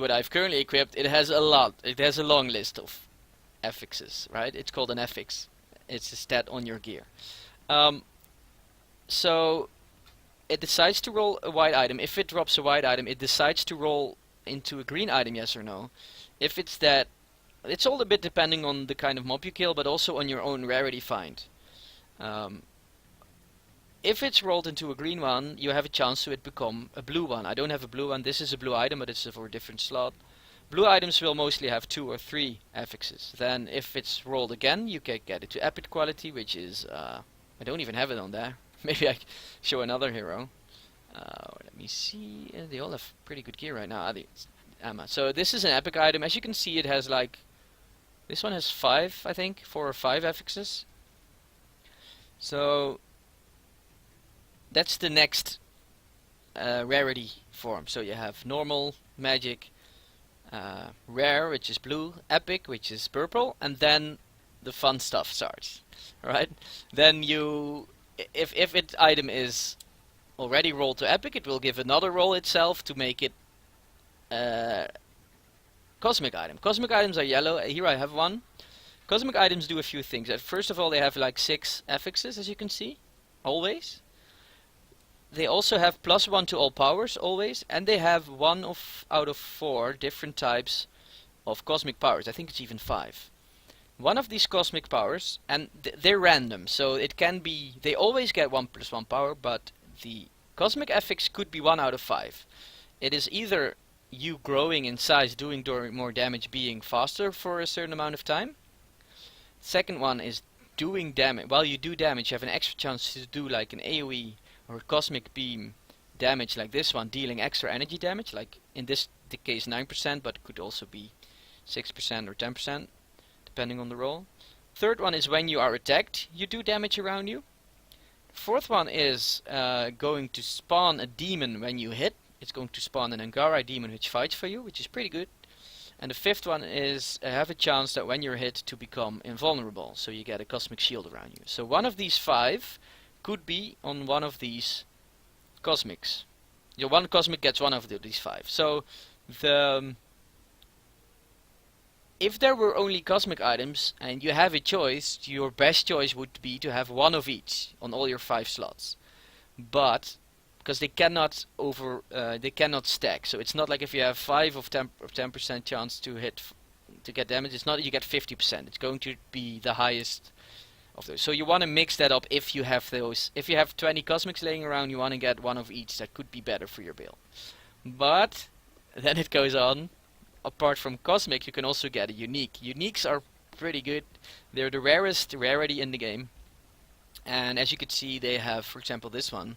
what I've currently equipped, it has a lot. It has a long list of affixes, right? It's called an affix. It's a stat on your gear. So it decides to roll a white item. If it drops a white item, it decides to roll into a green item, yes or no. If it's that, it's all a bit depending on the kind of mob you kill, but also on your own rarity find. If it's rolled into a green one, you have a chance to it become a blue one. I don't have a blue one. This is a blue item, but it's for a different slot. Blue items will mostly have 2 or 3 affixes. Then if it's rolled again, you can get it to epic quality, which is, I don't even have it on there. Maybe I show another hero. Let me see. They all have pretty good gear right now. So this is an epic item. As you can see, it has like, this one has 5, I think, 4 or 5 affixes. So that's the next rarity form. So you have normal, magic, rare, which is blue, epic, which is purple, and then the fun stuff starts. Right? Then you, if it item is already rolled to epic, it will give another roll itself to make it cosmic item. Cosmic items are yellow. Here I have one. Cosmic items do a few things. First of all, they have like 6 affixes, as you can see, always. They also have +1 to all powers, always, and they have 1 out of 4 different types of cosmic powers. I think it's even 5. One of these cosmic powers, and they're random, so it can be, they always get 1+1 power, but the cosmic affix could be 1 out of 5. It is either you growing in size, doing more damage, being faster for a certain amount of time. Second one is doing damage. While you do damage, you have an extra chance to do like an AoE or cosmic beam damage like this one, dealing extra energy damage, like in this case 9%, but it could also be 6% or 10%, depending on the roll. Third one is when you are attacked, you do damage around you. Fourth one is going to spawn a demon when you hit. It's going to spawn an Angara demon which fights for you, which is pretty good. And the fifth one is have a chance that when you're hit to become invulnerable, so you get a cosmic shield around you. So one of these 5 could be on one of these cosmics. One cosmic gets one of these 5. So if there were only cosmic items and you have a choice, your best choice would be to have 1 of each on all your 5 slots. But because they cannot stack, so it's not like if you have 5 of 10% chance to hit to get damage. It's not that you get 50%. It's going to be the highest of those. So you want to mix that up if you have those. If you have 20 cosmics laying around, you want to get 1 of each. That could be better for your build. But then it goes on. Apart from cosmic, you can also get a unique. Uniques are pretty good. They're the rarest rarity in the game. And as you can see, they have, for example, this one.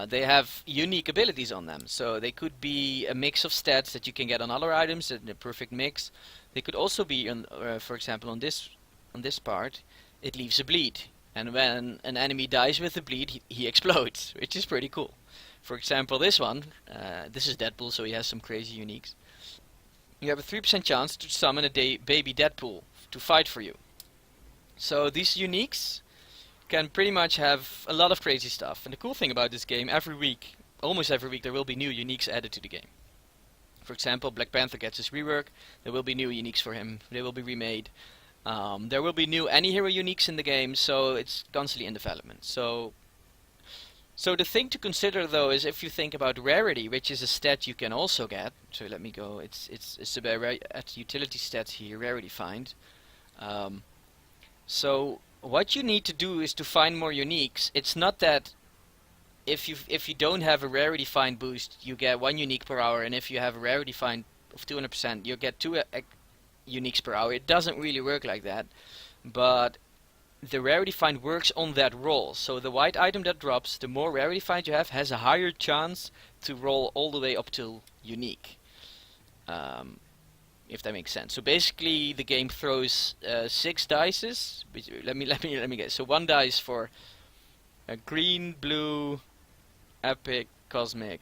They have unique abilities on them, so they could be a mix of stats that you can get on other items, in a perfect mix. They could also be, for example, on this part, it leaves a bleed, and when an enemy dies with the bleed, he explodes, which is pretty cool. For example, this one, this is Deadpool, so he has some crazy uniques. You have a 3% chance to summon a baby Deadpool to fight for you. So these uniques can pretty much have a lot of crazy stuff. And the cool thing about this game, every week, almost every week, there will be new uniques added to the game. For example, Black Panther gets his rework. There will be new uniques for him. They will be remade. There will be new anti-hero uniques in the game, so it's constantly in development. So the thing to consider though is if you think about rarity, which is a stat you can also get. So let me go. It's at utility stats here, rarity find. So what you need to do is to find more uniques. It's not that if you don't have a rarity find boost, you get 1 unique per hour, and if you have a rarity find of 200%, you get 2 uniques per hour. It doesn't really work like that, but the rarity find works on that roll. So the white item that drops, the more rarity find you have, has a higher chance to roll all the way up to unique. If that makes sense. So basically, the game throws 6 dices. Let me guess. So 1 dice for a green, blue, epic, cosmic,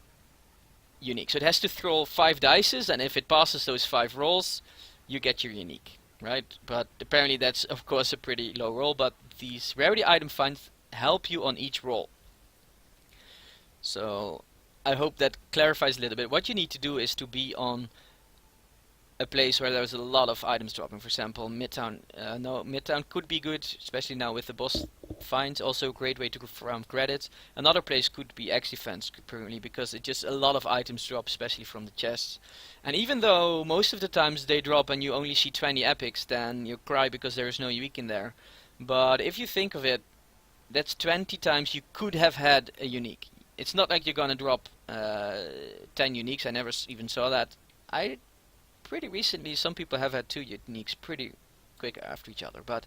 unique. So it has to throw 5 dices, and if it passes those 5 rolls, you get your unique, right? But apparently that's of course a pretty low roll. But these rarity item finds help you on each roll. So I hope that clarifies a little bit. What you need to do is to be on a place where there's a lot of items dropping. For example, Midtown. No, Midtown could be good, especially now with the boss finds. Also a great way to farm credits. Another place could be X-Defense currently, because it just a lot of items drop, especially from the chests. And even though most of the times they drop and you only see 20 epics, then you cry because there is no unique in there. But if you think of it, that's 20 times you could have had a unique. It's not like you're gonna drop 10 uniques. I never even saw that. Pretty recently, some people have had 2 uniques pretty quick after each other. But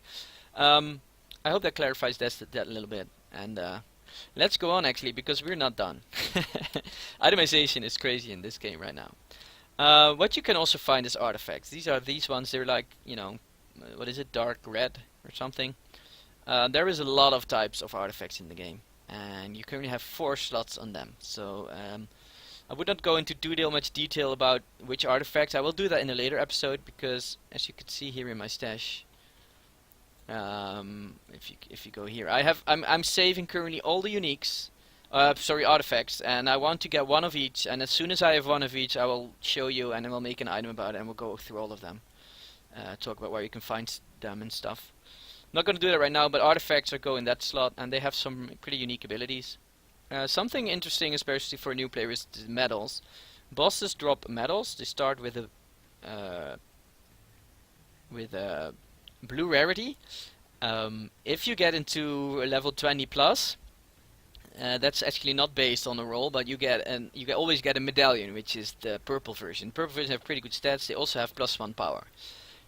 I hope that clarifies that a little bit. And let's go on actually, because we're not done. Itemization is crazy in this game right now. What you can also find is artifacts. These are these ones. They're like, you know, what is it, dark red or something. There is a lot of types of artifacts in the game, and you currently have 4 slots on them. So I would not go into much detail about which artifacts. I will do that in a later episode, because as you can see here in my stash, if you go here, I'm saving currently all the uniques, artifacts, and I want to get one of each. And as soon as I have one of each, I will show you, and I will make an item about it, and we'll go through all of them, talk about where you can find them and stuff. I'm not going to do that right now, but artifacts are go in that slot, and they have some pretty unique abilities. Something interesting, especially for a new player, is the medals. Bosses drop medals. They start with a blue rarity. If you get into a level 20 plus, that's actually not based on a roll, but you always get a medallion, which is the purple version. Purple version have pretty good stats. They also have +1 power.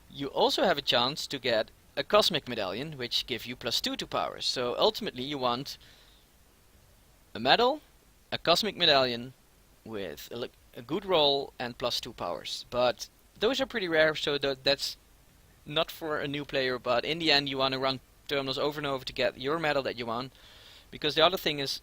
You also have a chance to get a cosmic medallion, which give you +2 to power. So ultimately, you want a medal, a cosmic medallion with a good roll and +2 powers. But those are pretty rare, so that's not for a new player. But in the end, you want to run terminals over and over to get your medal that you want. Because the other thing is,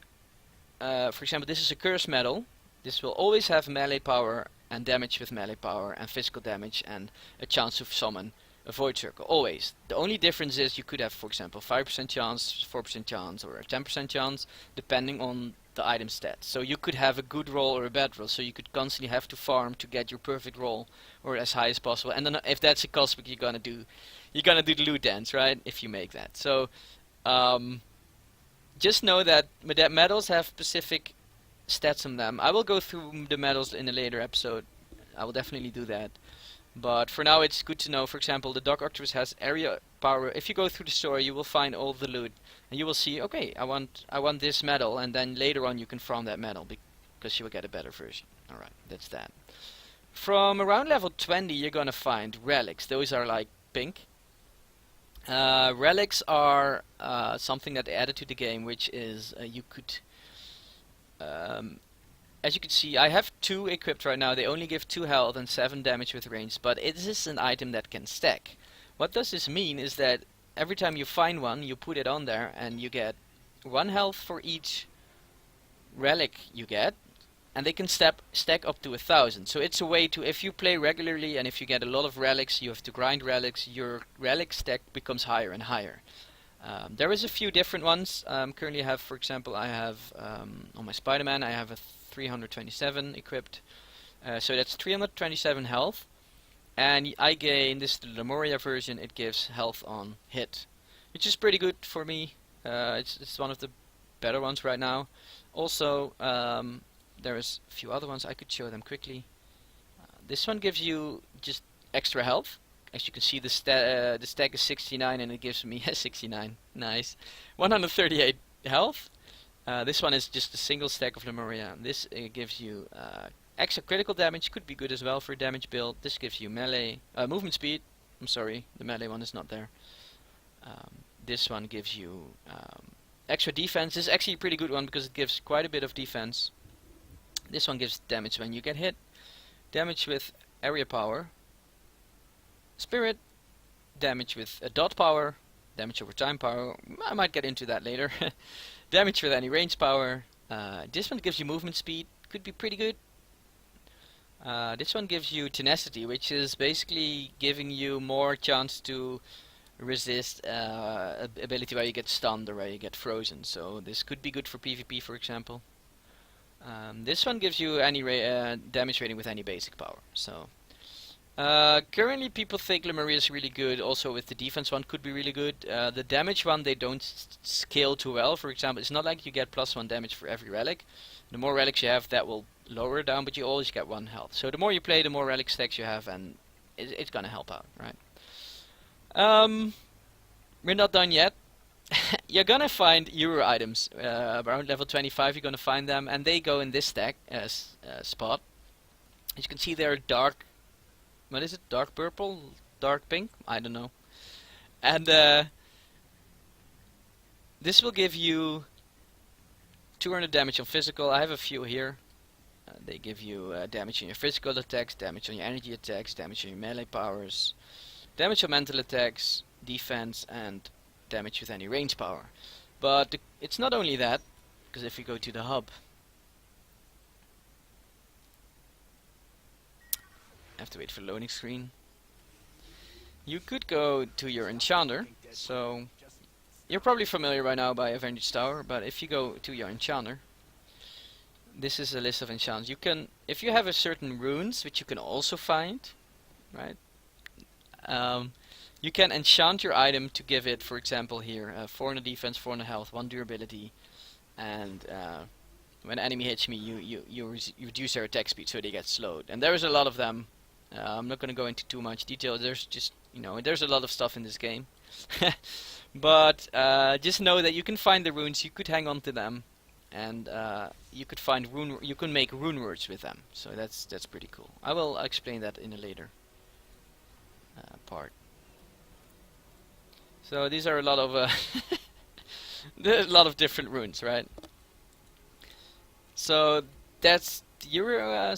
for example, this is a curse medal. This will always have melee power and damage with melee power and physical damage and a chance to summon a void circle, always. The only difference is you could have, for example, 5% chance, 4% chance, or a 10% chance, depending on the item stats. So you could have a good roll or a bad roll, so you could constantly have to farm to get your perfect roll, or as high as possible. And then if that's a cosmic, you're gonna do the loot dance, right? If you make that. So just know that medals have specific stats on them. I will go through the medals in a later episode. I will definitely do that. But for now, it's good to know. For example, the Dark Octopus has area power. If you go through the story, you will find all the loot, and you will see, okay, I want this medal, and then later on you can farm that medal because you will get a better version. All right, that's that. From around level 20, you're gonna find relics. Those are like pink. Relics are something that they added to the game, which is you could. As you can see, I have 2 equipped right now. They only give 2 health and 7 damage with range, but it is an item that can stack. What does this mean is that every time you find one, you put it on there, and you get 1 health for each relic you get, and they can stack up to 1,000. So it's a way to, if you play regularly and if you get a lot of relics, you have to grind relics, your relic stack becomes higher and higher. There is a few different ones. Currently I have, for example, I have on my Spider-Man, I have a 327 equipped, so that's 327 health, and I gain this, the Lemuria version. It gives health on hit, which is pretty good for me. It's one of the better ones right now. Also, there is a few other ones. I could show them quickly. This one gives you just extra health. As you can see, the stack is 69, and it gives me 69. Nice, 138 health. This one is just a single stack of Lemuria. This gives you extra critical damage, could be good as well for a damage build. This gives you melee movement speed. I'm sorry, the melee one is not there. This one gives you extra defense. This is actually a pretty good one because it gives quite a bit of defense. This one gives damage when you get hit, damage with area power, spirit, damage with a dot power, damage over time power. I might get into that later. Damage with any range power. This one gives you movement speed, could be pretty good. This one gives you tenacity, which is basically giving you more chance to resist ability where you get stunned or where you get frozen. So this could be good for PvP, for example. This one gives you any damage rating with any basic power. So Currently, people think Lemuria is really good. Also, with the defense one, could be really good. The damage one, they don't scale too well. For example, it's not like you get +1 damage for every relic. The more relics you have, that will lower it down, but you always get 1 health. So the more you play, the more relic stacks you have, and it's gonna help out, right? Um, we're not done yet. You're gonna find Euro items around level 25. You're gonna find them, and they go in this stack spot. As you can see, they're dark. What is it? Dark purple, dark pink? I don't know. And this will give you 200 damage on physical. I have a few here. They give you damage on your physical attacks, damage on your energy attacks, damage on your melee powers, damage on mental attacks, defense, and damage with any range power. But it's not only that, because if you go to the hub, I have to wait for the loading screen. You could go to your enchanter. So you're probably familiar by now by Avengers Tower, but if you go to your enchanter, this is a list of enchants. You can, if you have a certain runes, which you can also find, right? You can enchant your item to give it, for example, here 4 on the defense, 4 on the health, 1 durability, and when an enemy hits me, you reduce their attack speed so they get slowed. And there is a lot of them. I'm not going to go into too much detail. There's just, there's a lot of stuff in this game. But just know that you can find the runes, you could hang on to them, and you could find you can make rune words with them. So that's pretty cool. I will explain that in a later part. So these are a lot of there's a lot of different runes, right? So that's Euro.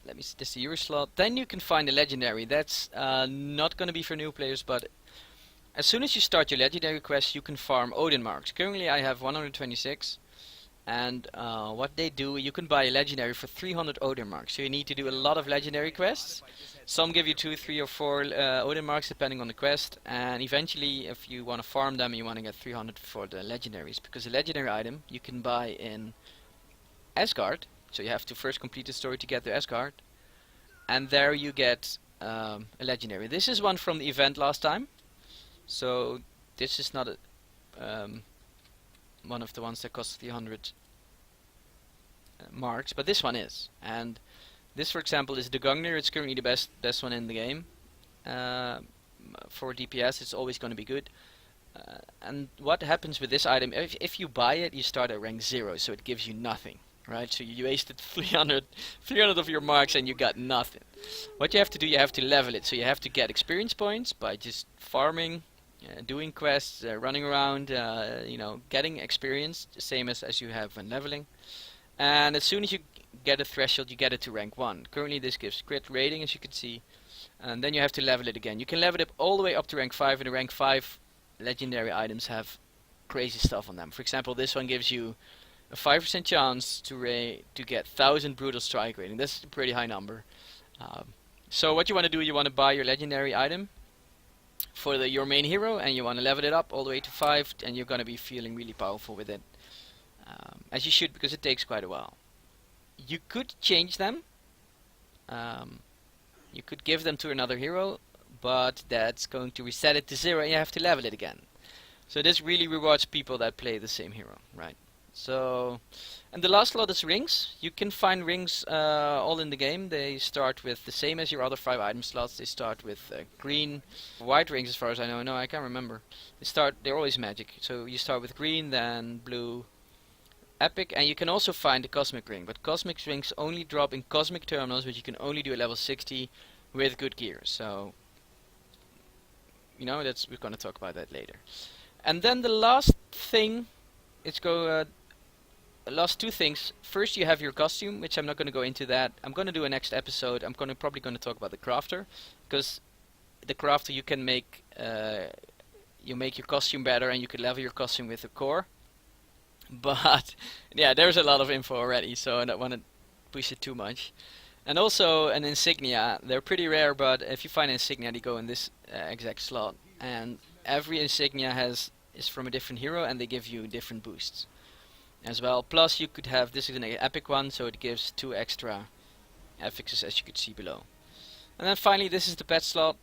Let me see, this is the Euro slot. Then you can find a legendary. That's not going to be for new players, but as soon as you start your legendary quest, you can farm Odin marks. Currently, I have 126, and what they do, you can buy a legendary for 300 Odin marks. So you need to do a lot of legendary quests. Some give you 2, 3, or 4 Odin marks depending on the quest, and eventually, if you want to farm them, you want to get 300 for the legendaries, because a legendary item you can buy in Asgard. So you have to first complete the story to get to Asgard, and there you get a legendary. This is one from the event last time. So this is not one of the ones that costs 300 marks, but this one is. And this, for example, is the Gungnir. It's currently the best one in the game. For DPS, it's always going to be good. And what happens with this item, if you buy it, you start at rank 0, so it gives you nothing. Right, so you wasted 300 of your marks and you got nothing. What you have to do, you have to level it. So you have to get experience points by just farming, doing quests, running around, getting experience, the same as you have when leveling. And as soon as you get a threshold, you get it to rank 1. Currently this gives crit rating, as you can see. And then you have to level it again. You can level it up all the way up to rank 5, and the rank 5 legendary items have crazy stuff on them. For example, this one gives you a 5% chance to get 1000 brutal strike rating. That's a pretty high number. So what you want to do, you want to buy your legendary item for your main hero, and you want to level it up all the way to 5, and you're going to be feeling really powerful with it. As you should, because it takes quite a while. You could change them. You could give them to another hero, but that's going to reset it to 0, and you have to level it again. So this really rewards people that play the same hero, right? So, and the last lot is rings. You can find rings all in the game. They start with the same as your other 5 item slots. They start with green, white rings as far as I know. No, I can't remember. They're always magic. So you start with green, then blue, epic, and you can also find the cosmic ring. But cosmic rings only drop in cosmic terminals, which you can only do at level 60 with good gear. So, we're going to talk about that later. And then the last thing, last 2 things. First, you have your costume, which I'm not going to go into that. I'm going to do a next episode. I'm probably going to talk about the crafter, because the crafter, you can make you make your costume better, and you can level your costume with the core. But yeah, there's a lot of info already, so I don't want to push it too much. And also an insignia. They're pretty rare, but if you find an insignia, they go in this exact slot. And every insignia is from a different hero, and they give you different boosts as well. Plus you could have, this is an epic one, so it gives 2 extra affixes, as you could see below. And then finally, this is the pet slot.